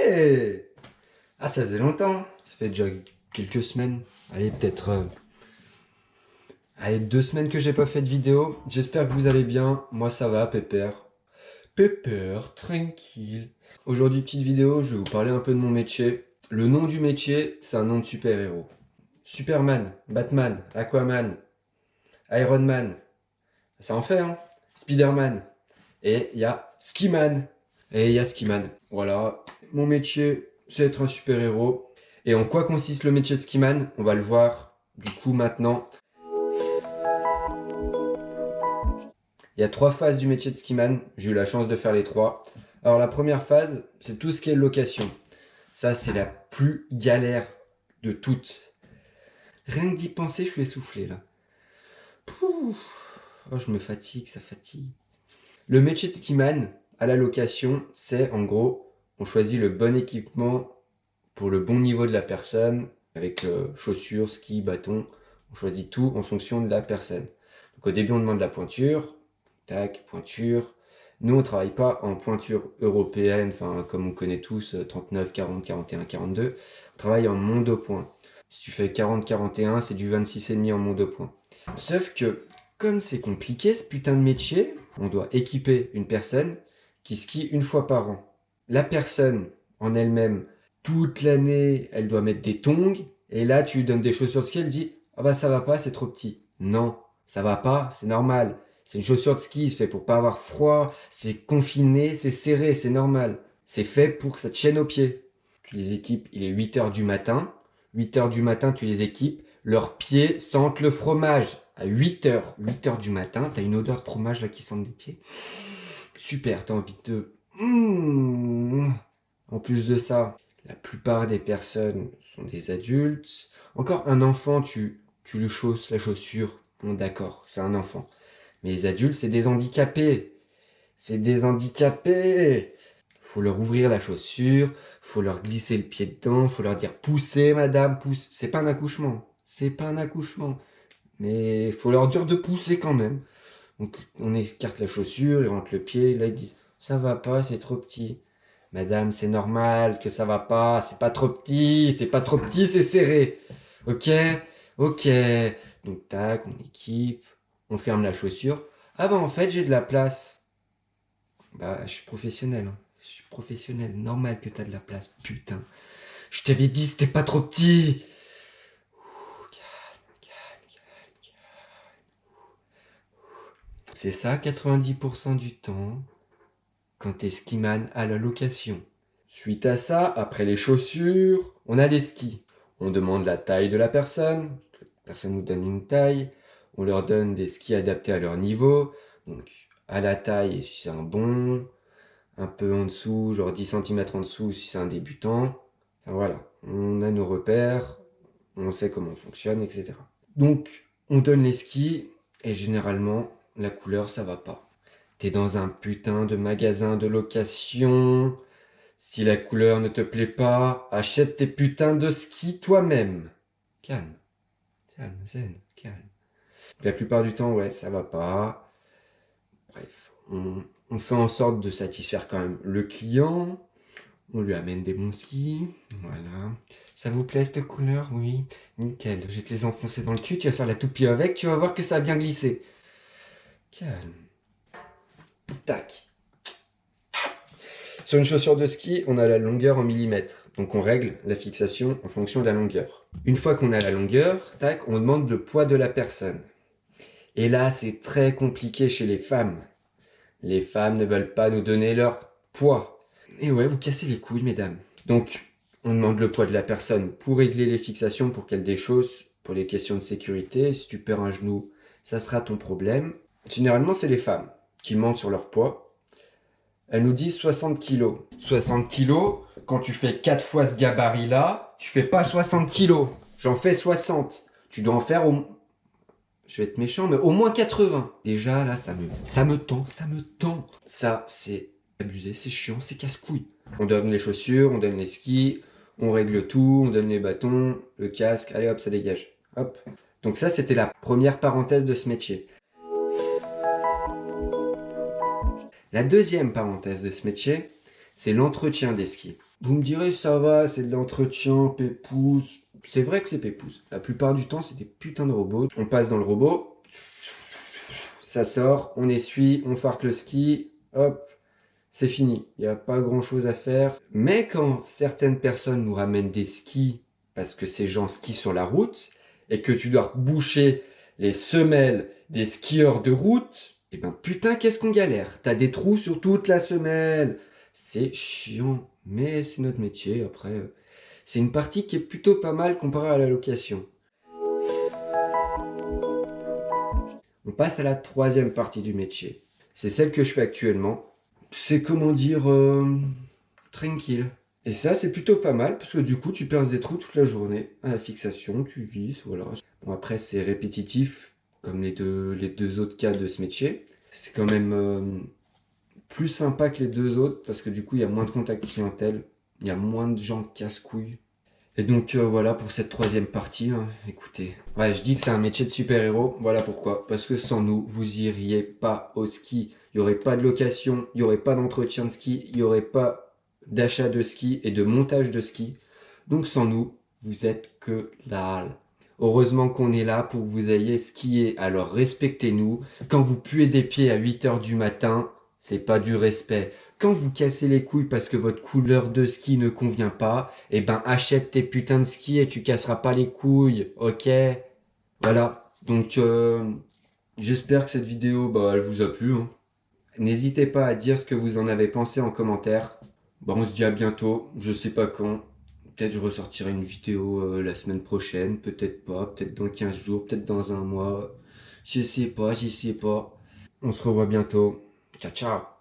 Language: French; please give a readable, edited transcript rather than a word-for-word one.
Hey! Ah, ça faisait longtemps. Ça fait déjà quelques semaines. Allez, peut-être... Allez, 2 semaines que j'ai pas fait de vidéo. J'espère que vous allez bien. Moi, ça va, pépère. Pépère, tranquille. Aujourd'hui, petite vidéo, je vais vous parler un peu de mon métier. Le nom du métier, c'est un nom de super-héros. Superman, Batman, Aquaman, Iron Man. Ça en fait, hein? Spider-Man. Et il y a Skiman. Et il y a Skiman. Voilà. Mon métier, c'est être un super-héros. Et en quoi consiste le métier de Skiman? On va le voir du coup maintenant. Il y a 3 phases du métier de skiman. J'ai eu la chance de faire les 3. Alors la première phase, c'est tout ce qui est location. Ça, c'est la plus galère de toutes. Rien que d'y penser, je suis essoufflé là. Pouh. Oh, je me fatigue, ça fatigue. Le métier de skiman à la location, c'est en gros, on choisit le bon équipement pour le bon niveau de la personne, avec chaussures, ski, bâton. On choisit tout en fonction de la personne. Donc au début, on demande la pointure. Tac, pointure. Nous, on travaille pas en pointure européenne, enfin, comme on connaît tous, 39, 40, 41, 42. On travaille en monde au point. Si tu fais 40, 41, c'est du 26,5 en monde au point. Sauf que, comme c'est compliqué ce putain de métier, on doit équiper une personne qui skie une fois par an. La personne, en elle-même, toute l'année, elle doit mettre des tongs, et là, tu lui donnes des chaussures de ski, elle dit « Ah bah ça va pas, c'est trop petit. » Non, ça va pas, c'est normal. C'est une chaussure de ski, c'est fait pour pas avoir froid, c'est confiné, c'est serré, c'est normal. C'est fait pour que ça te chaîne aux pieds. Tu les équipes, il est 8 heures du matin. 8 heures du matin, tu les équipes. Leurs pieds sentent le fromage. À 8 heures du matin, t'as une odeur de fromage là qui sent des pieds. Super, t'as envie de... En plus de ça, la plupart des personnes sont des adultes. Encore un enfant, tu lui chausses la chaussure. Bon, d'accord, c'est un enfant. Mais les adultes, c'est des handicapés. C'est des handicapés. Faut leur ouvrir la chaussure, faut leur glisser le pied dedans, faut leur dire poussez madame, pousse. C'est pas un accouchement. C'est pas un accouchement. Mais faut leur dire de pousser quand même. Donc on écarte la chaussure, ils rentrent le pied, là ils disent ça va pas, c'est trop petit. Madame, c'est normal que ça va pas, c'est pas trop petit, c'est pas trop petit, c'est serré. Ok, ok. Donc tac, on équipe, on ferme la chaussure. Ah bah en fait j'ai de la place. Bah je suis professionnel, hein. Je suis professionnel, normal que t'as de la place, putain. Je t'avais dit c'était pas trop petit. Ouh, calme, calme, calme, calme. C'est ça 90% du temps quand t'es skiman à la location. Suite à ça, après les chaussures, on a les skis. On demande la taille de la personne nous donne une taille, on leur donne des skis adaptés à leur niveau. Donc à la taille si c'est un bon, un peu en dessous, genre 10 cm en dessous si c'est un débutant. Enfin voilà, on a nos repères, on sait comment on fonctionne, etc. Donc on donne les skis et généralement la couleur ça va pas. T'es dans un putain de magasin de location. Si la couleur ne te plaît pas, achète tes putains de skis toi-même. Calme, calme, zen, calme. La plupart du temps, ouais, ça va pas. Bref, on fait en sorte de satisfaire quand même le client. On lui amène des bons skis. Voilà. Ça vous plaît cette couleur? Oui. Nickel. Je vais te les enfoncer dans le cul. Tu vas faire la toupie avec. Tu vas voir que ça a bien glissé. Calme. Tac. Sur une chaussure de ski, on a la longueur en millimètres. Donc on règle la fixation en fonction de la longueur. Une fois qu'on a la longueur, tac, on demande le poids de la personne. Et là, c'est très compliqué chez les femmes. Les femmes ne veulent pas nous donner leur poids. Et ouais, vous cassez les couilles, mesdames. Donc, on demande le poids de la personne pour régler les fixations, pour qu'elle déchausse, pour les questions de sécurité. Si tu perds un genou, ça sera ton problème. Généralement, c'est les femmes qui mentent sur leur poids. Elles nous disent 60 kg. 60 kg, quand tu fais 4 fois ce gabarit-là, tu fais pas 60 kg. J'en fais 60. Tu dois en faire je vais être méchant, mais au moins 80. Déjà, là, ça me tend, ça me tend. Ça, c'est abusé, c'est chiant, c'est casse-couille. On donne les chaussures, on donne les skis, on règle tout, on donne les bâtons, le casque, allez hop, ça dégage. Hop. Donc ça, c'était la première parenthèse de ce métier. La deuxième parenthèse de ce métier, c'est l'entretien des skis. Vous me direz, ça va, c'est de l'entretien, pépouze. C'est vrai que c'est pépouze. La plupart du temps, c'est des putains de robots. On passe dans le robot, ça sort, on essuie, on farte le ski, hop, c'est fini. Il n'y a pas grand chose à faire. Mais quand certaines personnes nous ramènent des skis, parce que ces gens skient sur la route, et que tu dois boucher les semelles des skieurs de route, et ben putain, qu'est-ce qu'on galère. T'as des trous sur toute la semelle. C'est chiant, mais c'est notre métier. Après, c'est une partie qui est plutôt pas mal comparée à la location. On passe à la troisième partie du métier. C'est celle que je fais actuellement. C'est comment dire, tranquille. Et ça, c'est plutôt pas mal, parce que du coup, tu perces des trous toute la journée. À la fixation, tu vises, voilà. Bon, après, c'est répétitif, comme les deux autres cas de ce métier. C'est quand même plus sympa que les deux autres, parce que du coup, il y a moins de contact clientèle. Il y a moins de gens casse-couilles. Et donc voilà pour cette troisième partie, hein. Écoutez, ouais, je dis que c'est un métier de super-héros, voilà pourquoi. Parce que sans nous, vous iriez pas au ski, il n'y aurait pas de location, il n'y aurait pas d'entretien de ski, il n'y aurait pas d'achat de ski et de montage de ski. Donc sans nous, vous êtes que dalle. Heureusement qu'on est là pour que vous ayez skié, alors respectez-nous. Quand vous puez des pieds à 8 heures du matin, c'est pas du respect. Quand vous cassez les couilles parce que votre couleur de ski ne convient pas, eh ben achète tes putains de skis et tu casseras pas les couilles, ok? Voilà. Donc j'espère que cette vidéo, bah, elle vous a plu, hein. N'hésitez pas à dire ce que vous en avez pensé en commentaire. Bon, on se dit à bientôt, je sais pas quand. Peut-être je ressortirai une vidéo la semaine prochaine, peut-être pas, peut-être dans 15 jours, peut-être dans un mois. Je sais pas, j'y sais pas. On se revoit bientôt. Ciao, ciao!